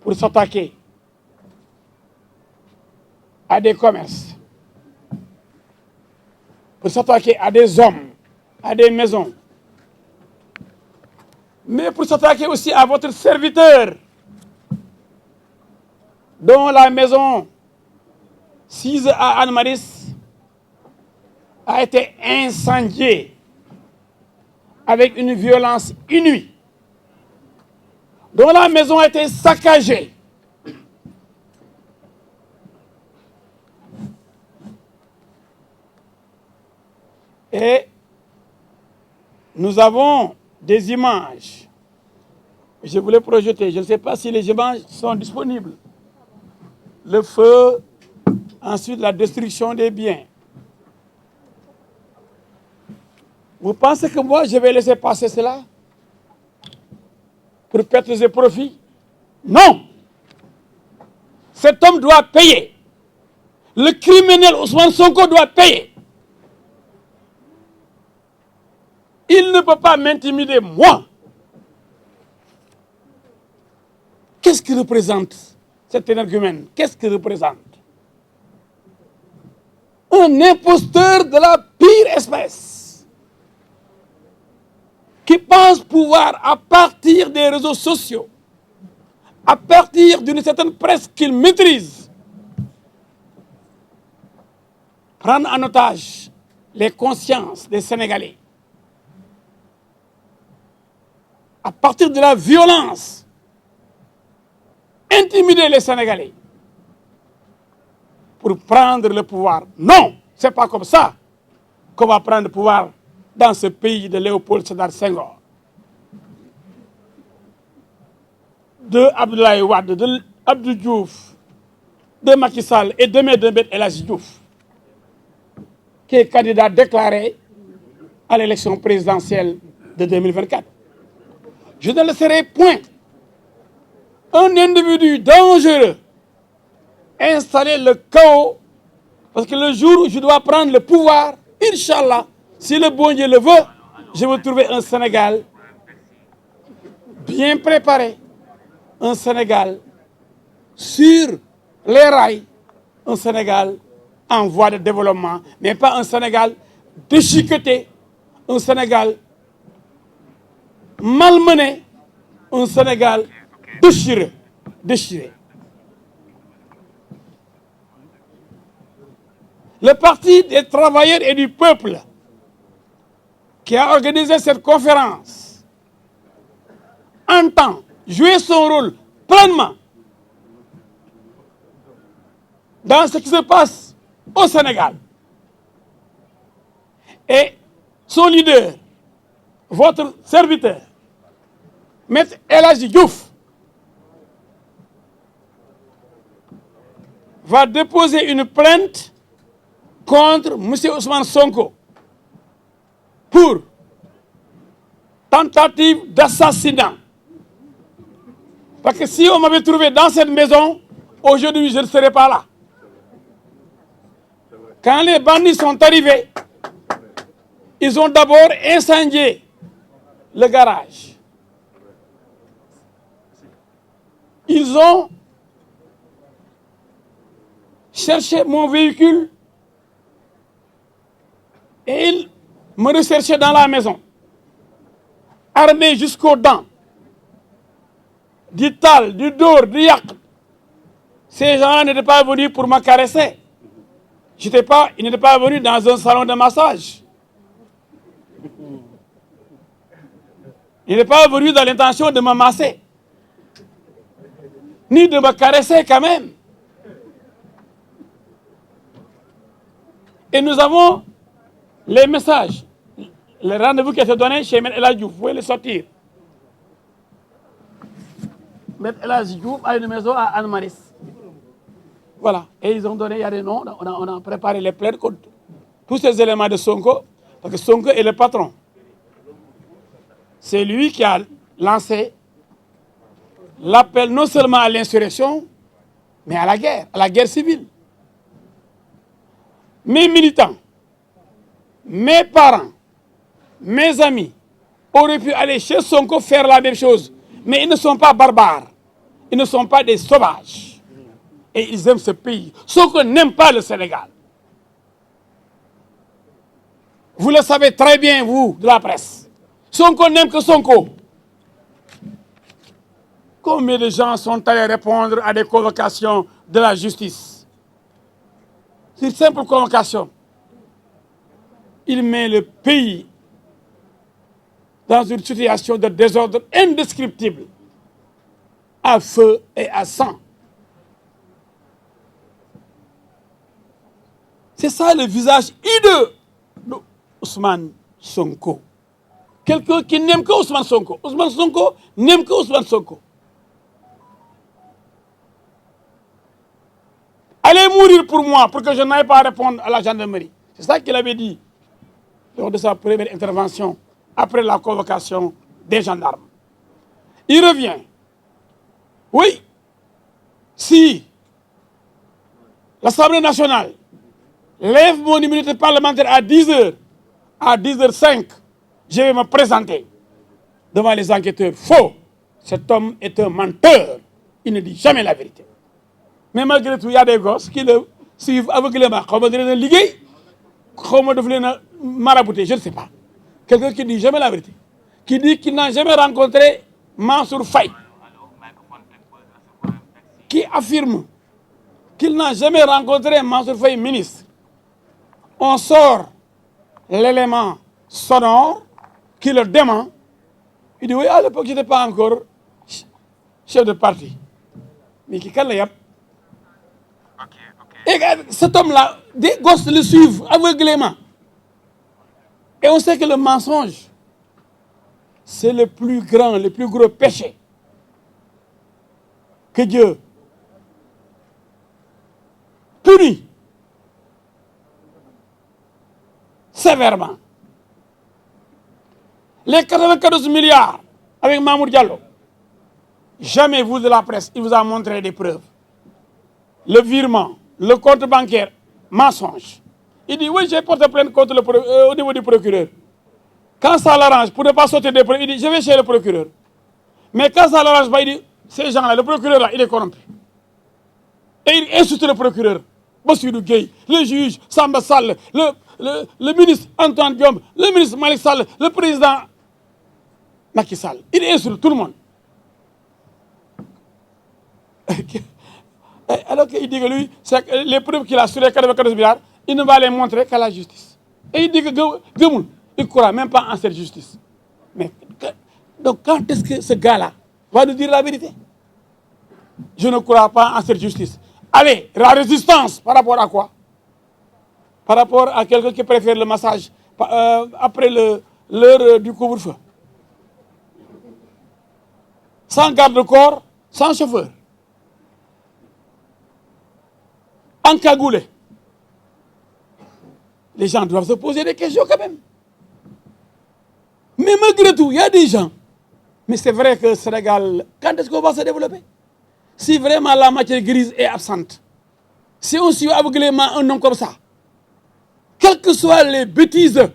pour s'attaquer à des commerces, pour s'attaquer à des hommes, à des maisons, mais pour s'attaquer aussi à votre serviteur, dont la maison sise à Anne-Maris a été incendiée avec une violence inouïe, dont la maison a été saccagée. Et nous avons des images. Je voulais projeter, je ne sais pas si les images sont disponibles. Le feu, ensuite la destruction des biens. Vous pensez que moi, je vais laisser passer cela pour perte et profit? Non! Cet homme doit payer. Le criminel Ousmane Sonko doit payer. Il ne peut pas m'intimider, moi. Qu'est-ce que représente cet énergumène? Qu'est-ce qu'il représente? Un imposteur de la pire espèce qui pense pouvoir, à partir des réseaux sociaux, à partir d'une certaine presse qu'il maîtrise, prendre en otage les consciences des Sénégalais, à partir de la violence, intimider les Sénégalais pour prendre le pouvoir. Non, ce n'est pas comme ça qu'on va prendre le pouvoir dans ce pays de Léopold Sédar Senghor, de Abdoulaye Wade, de Abdou Diouf, de Macky Sall et de Maître El Hadji Diouf, qui est candidat déclaré à l'élection présidentielle de 2024. Je ne laisserai point un individu dangereux installer le chaos, parce que le jour où je dois prendre le pouvoir, Inch'Allah, si le bon Dieu le veut, je vais trouver un Sénégal bien préparé, un Sénégal sur les rails, un Sénégal en voie de développement, mais pas un Sénégal déchiqueté, un Sénégal malmené, un Sénégal déchiré. Le Parti des travailleurs et du peuple, qui a organisé cette conférence, entend jouer son rôle pleinement dans ce qui se passe au Sénégal. Et son leader, votre serviteur, Maître El Hadji Diouf, va déposer une plainte contre M. Ousmane Sonko pour tentative d'assassinat. Parce que si on m'avait trouvé dans cette maison, aujourd'hui je ne serais pas là. Quand les bandits sont arrivés, ils ont d'abord incendié le garage. Ils ont cherché mon véhicule et ils me recherchaient dans la maison, armés jusqu'aux dents, du tal, du dor, du yak. Ces gens n'étaient pas venus pour me caresser. Ils n'étaient pas venus dans un salon de massage. Ils n'étaient pas venus dans l'intention de me masser, ni de me caresser quand même. Et nous avons les messages, les rendez-vous qui étaient donnés chez Maître El Hadji Diouf. Vous pouvez les sortir. Maître El Hadji Diouf a une maison à Anne-Maris. Voilà. Et ils ont donné, il y a des noms, on a préparé les plaintes contre tous ces éléments de Sonko, parce que Sonko est le patron. C'est lui qui a lancé l'appel non seulement à l'insurrection, mais à la guerre civile. Mes militants, mes parents, mes amis auraient pu aller chez Sonko faire la même chose. Mais ils ne sont pas barbares. Ils ne sont pas des sauvages. Et ils aiment ce pays. Sonko n'aime pas le Sénégal. Vous le savez très bien, vous, de la presse. Sonko n'aime que Sonko. Combien de gens sont allés répondre à des convocations de la justice? C'est une simple convocation. Il met le pays dans une situation de désordre indescriptible, à feu et à sang. C'est ça le visage hideux de Ousmane Sonko. Quelqu'un qui n'aime que Ousmane Sonko. Ousmane Sonko n'aime que Ousmane Sonko. Allez mourir pour moi, pour que je n'aille pas répondre à la gendarmerie. C'est ça qu'il avait dit lors de sa première intervention, après la convocation des gendarmes. Il revient. Oui, si l'Assemblée nationale lève mon immunité parlementaire à 10h, à 10h05, je vais me présenter devant les enquêteurs. Faux! Cet homme est un menteur. Il ne dit jamais la vérité. Mais malgré tout, il y a des gosses qui le suivent aveuglément. Comment dire, liguer, comment devenir marabouté, je ne sais pas. Quelqu'un qui dit jamais la vérité. Qui dit qu'il n'a jamais rencontré Mansour Faye. Qui affirme qu'il n'a jamais rencontré Mansour Faye ministre. On sort l'élément sonore qui le dément. Il dit oui, à l'époque, je n'étais pas encore chef de parti. Mais qui calme la. Et cet homme-là, des gosses le suivent aveuglément. Et on sait que le mensonge, c'est le plus grand, le plus gros péché que Dieu punit sévèrement. Les 94 milliards avec Mamour Diallo, jamais vous de la presse, il vous a montré des preuves. Le virement, le compte bancaire, mensonge. Il dit, oui, j'ai porté plainte contre au niveau du procureur. Quand ça l'arrange, pour ne pas sauter des preuves, il dit, je vais chez le procureur. Mais quand ça l'arrange pas, il dit, ces gens-là, le procureur, là, il est corrompu. Et il insulte le procureur, Bassirou Gueye, le juge, Samba Sall, le ministre Antoine Diome, le ministre Malick Sall, le président Macky Sall. Il insulte tout le monde. Alors qu'il dit que lui, les preuves qu'il a sur les 94 milliards, il ne va les montrer qu'à la justice. Et il dit que Gemoul, il ne croit même pas en cette justice. Mais donc quand est-ce que ce gars-là va nous dire la vérité? Je ne crois pas en cette justice. Allez, la résistance, par rapport à quoi? Par rapport à quelqu'un qui préfère le massage après l'heure du couvre-feu. Sans garde-corps, sans chauffeur. Encagoulé. Les gens doivent se poser des questions quand même. Mais malgré tout, il y a des gens. Mais c'est vrai que le Sénégal, quand est-ce qu'on va se développer? Si vraiment la matière grise est absente, si on suit aveuglément un homme comme ça, quelles que soient les bêtises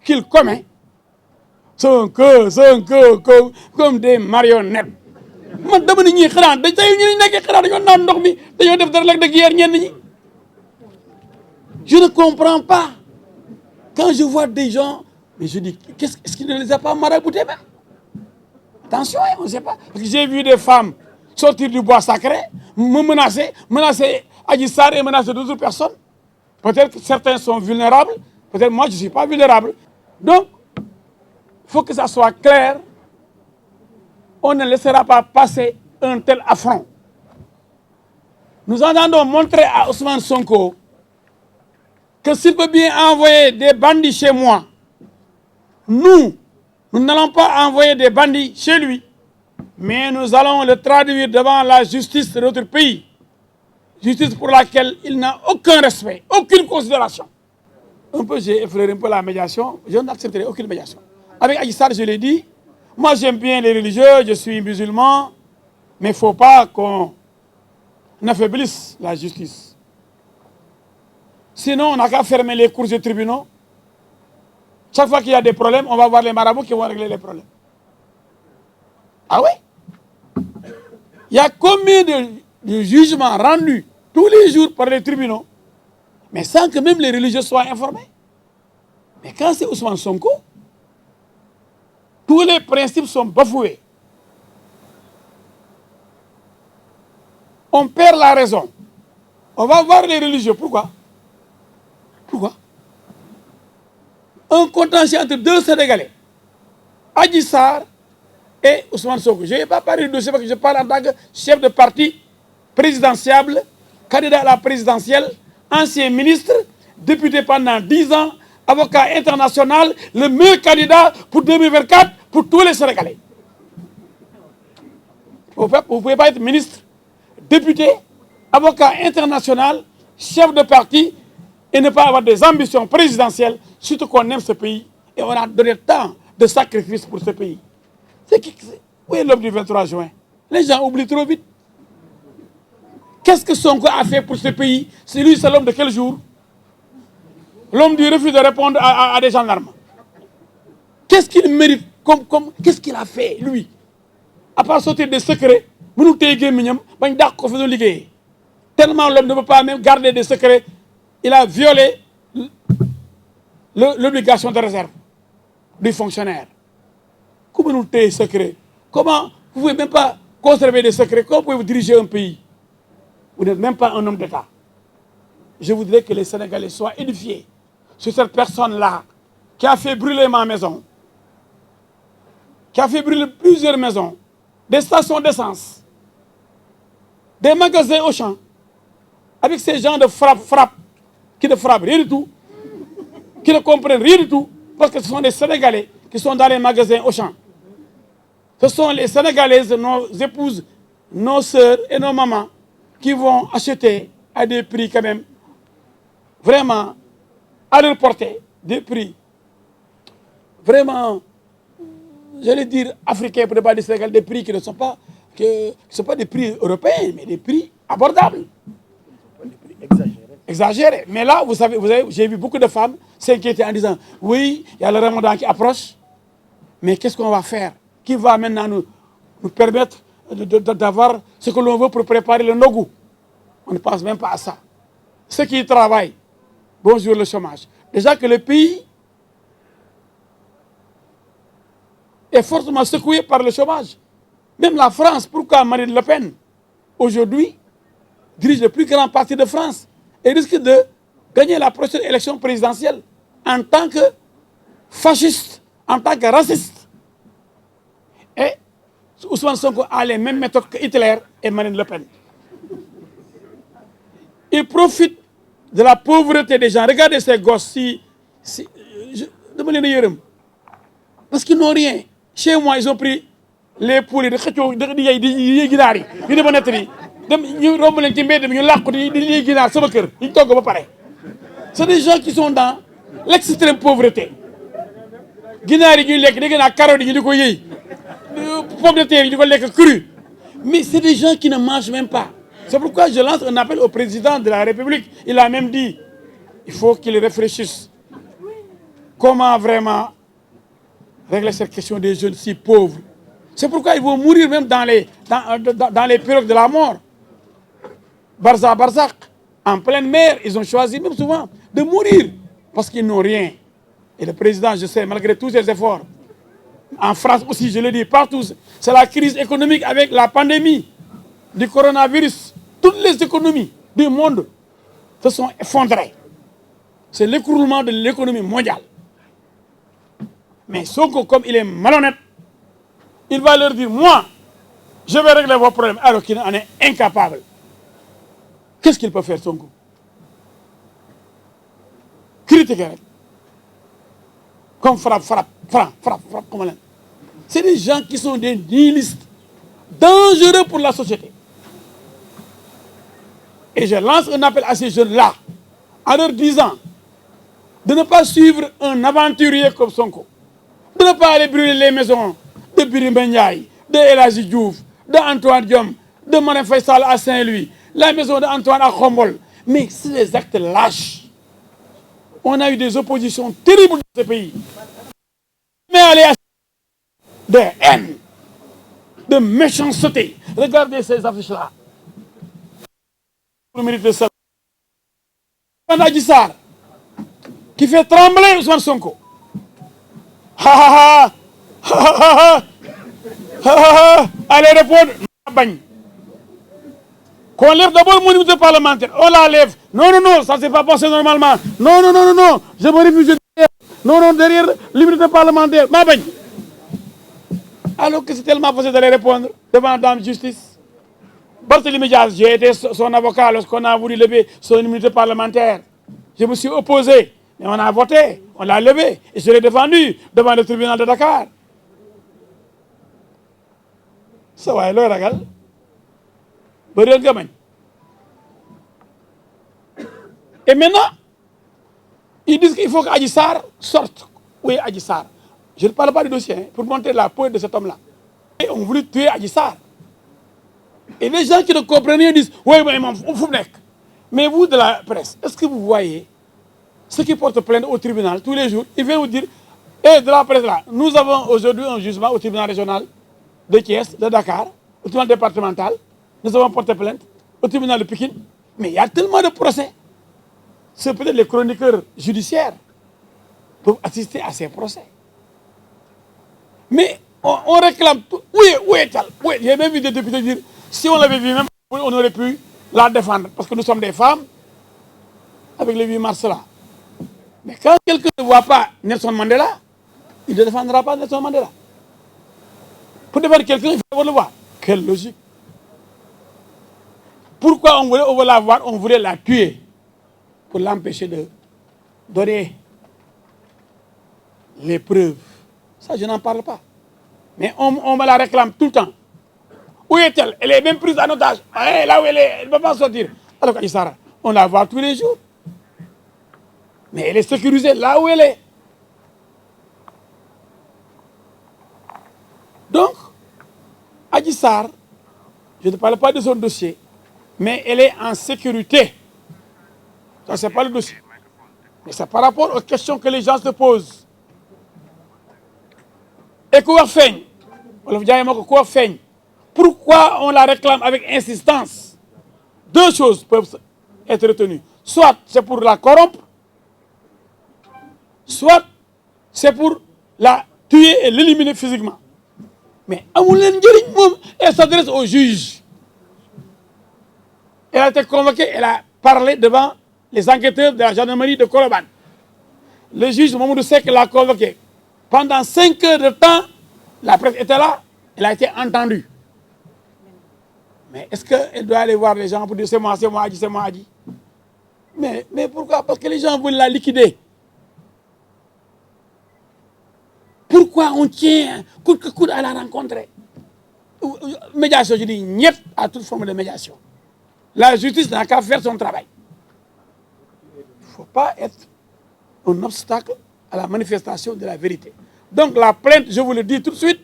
qu'il commet, sont comme des marionnettes. Je ne comprends pas. Quand je vois des gens, mais je dis, est-ce qu'il ne les a pas maraboutés même? Attention, on ne sait pas. Parce que j'ai vu des femmes sortir du bois sacré, me menacer Adji Sarr et menacer d'autres personnes. Peut-être que certains sont vulnérables, peut-être moi je ne suis pas vulnérable. Donc, il faut que ça soit clair. On ne laissera pas passer un tel affront. Nous entendons montrer à Ousmane Sonko que s'il peut bien envoyer des bandits chez moi, nous n'allons pas envoyer des bandits chez lui, mais nous allons le traduire devant la justice de notre pays. Justice pour laquelle il n'a aucun respect, aucune considération. J'ai effleuré un peu la médiation, je n'accepterai aucune médiation. Avec Adji Sarr, je l'ai dit, moi j'aime bien les religieux, je suis musulman, mais il ne faut pas qu'on affaiblisse la justice. Sinon, on n'a qu'à fermer les cours et tribunaux. Chaque fois qu'il y a des problèmes, on va voir les marabouts qui vont régler les problèmes. Ah oui? Il y a combien de jugements rendus tous les jours par les tribunaux, mais sans que même les religieux soient informés. Mais quand c'est Ousmane Sonko, tous les principes sont bafoués. On perd la raison. On va voir les religieux. Pourquoi? Pourquoi? Un contentieux entre deux Sénégalais, Adji Sarr et Ousmane Sonko. Je n'ai pas parlé du dossier parce que je parle en tant que chef de parti présidentiable, candidat à la présidentielle, ancien ministre, député pendant 10 ans, avocat international, le meilleur candidat pour 2024 pour tous les Sénégalais. Vous ne pouvez pas être ministre, député, avocat international, chef de parti et ne pas avoir des ambitions présidentielles, surtout qu'on aime ce pays et on a donné tant de sacrifices pour ce pays. Où est l'homme du 23 juin? Les gens oublient trop vite. Qu'est-ce que Sonko a fait pour ce pays? C'est lui, c'est l'homme de quel jour? L'homme du refus de répondre à des gendarmes. Qu'est-ce qu'il mérite? Qu'est-ce qu'il a fait, lui? À part sauter des secrets, tellement l'homme ne peut pas même garder des secrets, il a violé l'obligation de réserve du fonctionnaire. Comment nous des secrets? Comment vous ne pouvez même pas conserver des secrets? Comment pouvez-vous diriger un pays? Vous n'êtes même pas un homme d'État. Je voudrais que les Sénégalais soient édifiés sur cette personne-là qui a fait brûler ma maison, qui a fait brûler plusieurs maisons, des stations d'essence, des magasins au champ, avec ces gens de frappe, qui ne frappent rien du tout, qui ne comprennent rien du tout, parce que ce sont des Sénégalais qui sont dans les magasins au champ. Ce sont les Sénégalaises, nos épouses, nos sœurs et nos mamans qui vont acheter à des prix quand même vraiment à leur portée, des prix vraiment, j'allais dire africains pour ne pas dire Sénégal, des prix qui ne sont pas, des prix européens, mais des prix abordables. Des prix exagérés. Exagérés. Mais là, vous savez, j'ai vu beaucoup de femmes s'inquiéter en disant, oui, il y a le Ramadan qui approche, mais qu'est-ce qu'on va faire? Qui va maintenant nous permettre d'avoir ce que l'on veut pour préparer le Nogou? On ne pense même pas à ça. Ceux qui travaillent, bonjour le chômage. Déjà que le pays est fortement secoué par le chômage. Même la France, pourquoi Marine Le Pen, aujourd'hui, dirige le plus grand parti de France et risque de gagner la prochaine élection présidentielle en tant que fasciste, en tant que raciste. Et Ousmane Sonko a les mêmes méthodes que Hitler et Marine Le Pen. Il profite de la pauvreté des gens. Regardez ces gosses, parce qu'ils n'ont rien. Chez moi, ils ont pris les poules de c'est des gens qui sont dans l'extrême pauvreté. Mais c'est des gens qui ne mangent même pas. C'est pourquoi je lance un appel au président de la République. Il a même dit, il faut qu'il réfléchisse. Comment vraiment régler cette question des jeunes si pauvres? C'est pourquoi ils vont mourir même dans les périodes de la mort. Barzak, en pleine mer, ils ont choisi même souvent de mourir parce qu'ils n'ont rien. Et le président, je sais, malgré tous ses efforts, en France aussi, je le dis, partout, c'est la crise économique avec la pandémie du coronavirus. Toutes les économies du monde se sont effondrées. C'est l'écroulement de l'économie mondiale. Mais Sonko, comme il est malhonnête, il va leur dire, moi, je vais régler vos problèmes, alors qu'il en est incapable. Qu'est-ce qu'il peut faire, Sonko? Critiquer. Comme frappe. C'est des gens qui sont des nihilistes, dangereux pour la société. Et je lance un appel à ces jeunes-là, en leur disant de ne pas suivre un aventurier comme Sonko, de ne pas aller brûler les maisons de Birima Ndiaye, de El Hadji Diouf, de Antoine Diome, de Marème Faye Sall à Saint-Louis, la maison d'Antoine à Khombol. Mais c'est des actes lâches. On a eu des oppositions terribles dans ce pays. Mais aller à de haine, de méchanceté. Regardez ces affiches-là. Pour mériter ça. Adji Sarr qui fait trembler Ousmane Sonko. Allez répondre. Qu'on lève d'abord mon immunité parlementaire. On la lève. Non, non, non, ça ne s'est pas passé normalement. Non, non, non, non, non. Je me refuse derrière. Non, non, derrière l'immunité parlementaire. Ma bagne. Alors que c'est tellement facile d'aller répondre devant la dame de justice. Barthélémy Dias, j'ai été son avocat lorsqu'on a voulu lever son immunité parlementaire. Je me suis opposé, mais on a voté, on l'a levé, et je l'ai défendu devant le tribunal de Dakar. Ça va, le ragal. Et maintenant, ils disent qu'il faut qu'Adji Sarr sorte. Oui, Adji Sarr. Je ne parle pas du dossier, hein, pour montrer la peau de cet homme-là. Et on voulait tuer Adji Sarr. Et les gens qui ne comprennent rien disent, oui, mais vous de la presse, est-ce que vous voyez ceux qui portent plainte au tribunal tous les jours, ils viennent vous dire, et de la presse là, nous avons aujourd'hui un jugement au tribunal régional de Thiès, de Dakar, au tribunal départemental, nous avons porté plainte au tribunal de Pikine, mais il y a tellement de procès. C'est peut-être les chroniqueurs judiciaires peuvent assister à ces procès. Mais on réclame tout. Où est-elle? Oui, j'ai même vu des députés dire, si on l'avait vu même, on aurait pu la défendre, parce que nous sommes des femmes, avec le 8 mars là. Mais quand quelqu'un ne voit pas Nelson Mandela, il ne défendra pas Nelson Mandela. Pour défendre quelqu'un, il faut le voir. Quelle logique. Pourquoi on voulait la voir, on voulait la tuer pour l'empêcher de donner les preuves. Ça, je n'en parle pas. Mais on me la réclame tout le temps. Où est-elle? Elle est même prise en otage. Là où elle est, elle ne peut pas sortir. Alors qu'Adji Sarr, on la voit tous les jours. Mais elle est sécurisée là où elle est. Donc, Adji Sarr, je ne parle pas de son dossier, mais elle est en sécurité. Ça, ce n'est pas le dossier. Mais c'est par rapport aux questions que les gens se posent. Et quoi fait? Pourquoi on la réclame avec insistance? Deux choses peuvent être retenues. Soit c'est pour la corrompre, soit c'est pour la tuer et l'éliminer physiquement. Mais elle s'adresse au juge. Elle a été convoquée, elle a parlé devant les enquêteurs de la gendarmerie de Colobane. Le juge Mamoudou Seck l'a convoquée. Pendant 5 heures de temps, la presse était là, elle a été entendue. Mais est-ce qu'elle doit aller voir les gens pour dire c'est moi, Adji, c'est moi, Adji? Mais pourquoi? Parce que les gens veulent la liquider. Pourquoi on tient coûte que coûte à la rencontrer? Médiation, je dis niet à toute forme de médiation. La justice n'a qu'à faire son travail. Il ne faut pas être un obstacle à la manifestation de la vérité. Donc la plainte, je vous le dis tout de suite,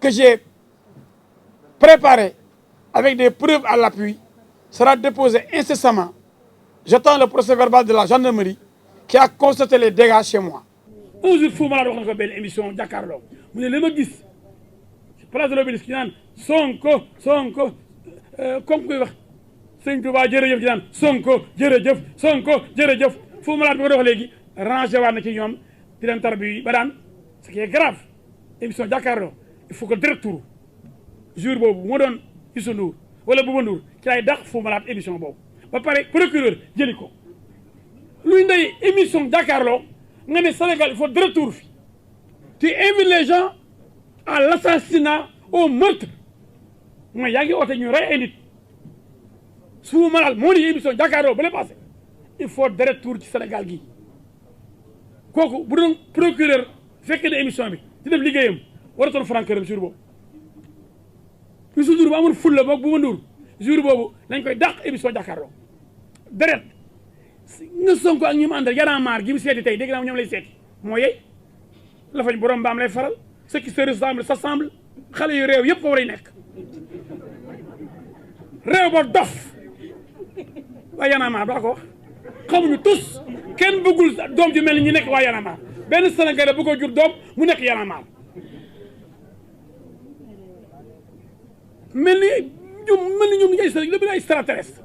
que j'ai préparée avec des preuves à l'appui, sera déposée incessamment. J'attends le procès verbal de la gendarmerie qui a constaté les dégâts chez moi. Un jour, Fou Malade wax na ko benn émission jàkkaarloo mu ne li ma gis place de l'Obélisque ki naan Sonko comme kuy wax Sëñ Touba jërëjëf di naan Sonko jërëjëf Fou Malade bi ko dox léegi rangé waat na ci ñoom di leen tarbi ba daan ce qui est grave émission jàkkaarloo il faut que direct tour jour boobu moo doon Youssou Ndour wala Bouba Ndour ci lay dàq Fou Malade émission boobu ba pare procureur jëli ko luy ndey émission jàkkaarloo nga ne Sénégal il faut de retour fi tu invites les gens à l'assassinat, au meurtre mooy yaa ngi oote ñu rey ay nit Fou Malade moo di émission jàkkaarloo ba la passé il faut de retour ci Sénégal gi kooku bu doon procureur fekkee ne émission bi di def liggéeyam waratoon franc-këram jour boobu Youssou Ndour bu amul fulla boog bu ma Ndour jour boobu lañ koy dàq émission jàkkaarloo deret nga Sonko ak ñi mu àndal Y'en a marre gi mu seeti tey dégg naa ñoom lay seeti moo yey la fañ borom mbaam lay faral ce qui se ressemble s'assemble xale yu réew yëpp ko war a nekk réew ba dof waaye Y'en a marre daa ko wax xamuñu tous kenn bëggul doom ju mel ni ñi nekk waa Y'en a marre benn Sénégalais bëggoo jur doom mu nekk Y'en a marre mel ni ñoom ay extraterrestre